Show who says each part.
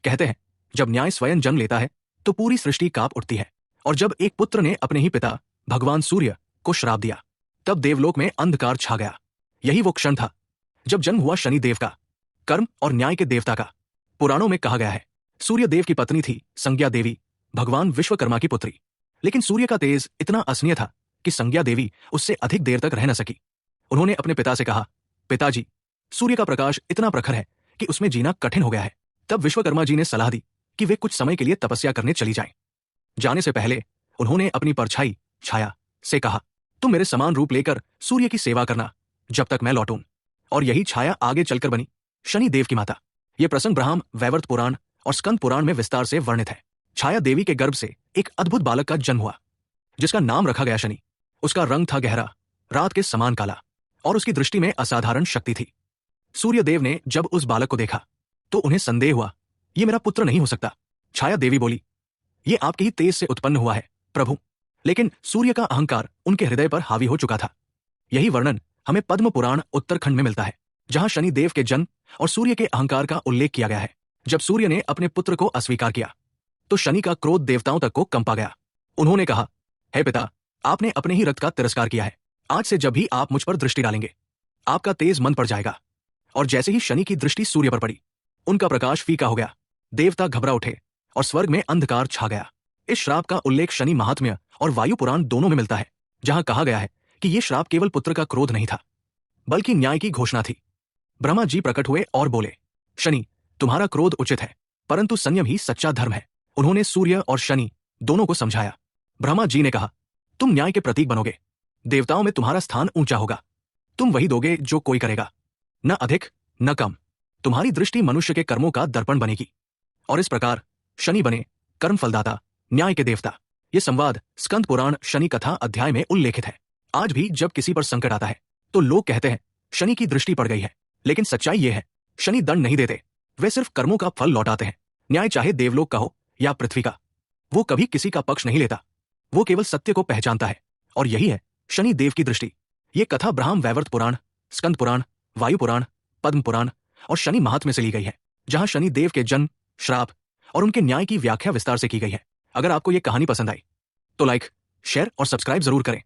Speaker 1: कहते हैं जब न्याय स्वयं जन्म लेता है तो पूरी सृष्टि कांप उठती है। और जब एक पुत्र ने अपने ही पिता भगवान सूर्य को श्राप दिया तब देवलोक में अंधकार छा गया। यही वो क्षण था जब जन्म हुआ शनि देव का, कर्म और न्याय के देवता का। पुराणों में कहा गया है सूर्य देव की पत्नी थी संज्ञा देवी, भगवान विश्वकर्मा की पुत्री। लेकिन सूर्य का तेज इतना असनीय था कि संज्ञा देवी उससे अधिक देर तक रह न सकी। उन्होंने अपने पिता से कहा, पिताजी, सूर्य का प्रकाश इतना प्रखर है कि उसमें जीना कठिन हो गया है। तब विश्वकर्मा जी ने सलाह दी कि वे कुछ समय के लिए तपस्या करने चली जाएं। जाने से पहले उन्होंने अपनी परछाई छाया से कहा, तुम मेरे समान रूप लेकर सूर्य की सेवा करना जब तक मैं लौटूं। और यही छाया आगे चलकर बनी शनि देव की माता। यह प्रसंग ब्राह्म वैवर्त पुराण और स्कंद पुराण में विस्तार से वर्णित है। छाया देवी के गर्भ से एक अद्भुत बालक का जन्म हुआ जिसका नाम रखा गया शनि। उसका रंग था गहरा, रात के समान काला, और उसकी दृष्टि में असाधारण शक्ति थी। सूर्यदेव ने जब उस बालक को देखा तो उन्हें संदेह हुआ, यह मेरा पुत्र नहीं हो सकता। छाया देवी बोली, यह आपके ही तेज से उत्पन्न हुआ है प्रभु। लेकिन सूर्य का अहंकार उनके हृदय पर हावी हो चुका था। यही वर्णन हमें पद्म पुराण उत्तरखंड में मिलता है, जहां शनि देव के जन्म और सूर्य के अहंकार का उल्लेख किया गया है। जब सूर्य ने अपने पुत्र को अस्वीकार किया तो शनि का क्रोध देवताओं तक को कंपा गया। उन्होंने कहा, हे पिता, आपने अपने ही रक्त का तिरस्कार किया है। आज से जब भी आप मुझ पर दृष्टि डालेंगे आपका तेज मन पड़ जाएगा। और जैसे ही शनि की दृष्टि सूर्य पर पड़ी उनका प्रकाश फीका हो गया। देवता घबरा उठे और स्वर्ग में अंधकार छा गया। इस श्राप का उल्लेख शनि महात्म्य और वायु पुराण दोनों में मिलता है, जहां कहा गया है कि यह श्राप केवल पुत्र का क्रोध नहीं था बल्कि न्याय की घोषणा थी। ब्रह्मा जी प्रकट हुए और बोले, शनि, तुम्हारा क्रोध उचित है परंतु संयम ही सच्चा धर्म है। उन्होंने सूर्य और शनि दोनों को समझाया। ब्रह्मा जी ने कहा, तुम न्याय के प्रतीक बनोगे, देवताओं में तुम्हारा स्थान ऊंचा होगा। तुम वही दोगे जो कोई करेगा, न अधिक न कम। तुम्हारी दृष्टि मनुष्य के कर्मों का दर्पण बनेगी। और इस प्रकार शनि बने कर्म फलदाता, न्याय के देवता। यह संवाद स्कंद पुराण शनि कथा अध्याय में उल्लेखित है। आज भी जब किसी पर संकट आता है तो लोग कहते हैं शनि की दृष्टि पड़ गई है, लेकिन सच्चाई यह है शनि दंड नहीं देते, वे सिर्फ कर्मों का फल लौटाते हैं। न्याय चाहे देवलोक का हो या पृथ्वी का, वो कभी किसी का पक्ष नहीं लेता, वो केवल सत्य को पहचानता है। और यही है शनि देव की दृष्टि। ये कथा ब्राह्म वैवर्त पुराण, स्कंद पुराण, वायु पुराण, पद्म पुराण और शनि महात्म्य से ली गई है, जहां शनि देव के जन्म, श्राप और उनके न्याय की व्याख्या विस्तार से की गई है। अगर आपको ये कहानी पसंद आई तो लाइक, शेयर और सब्सक्राइब जरूर करें।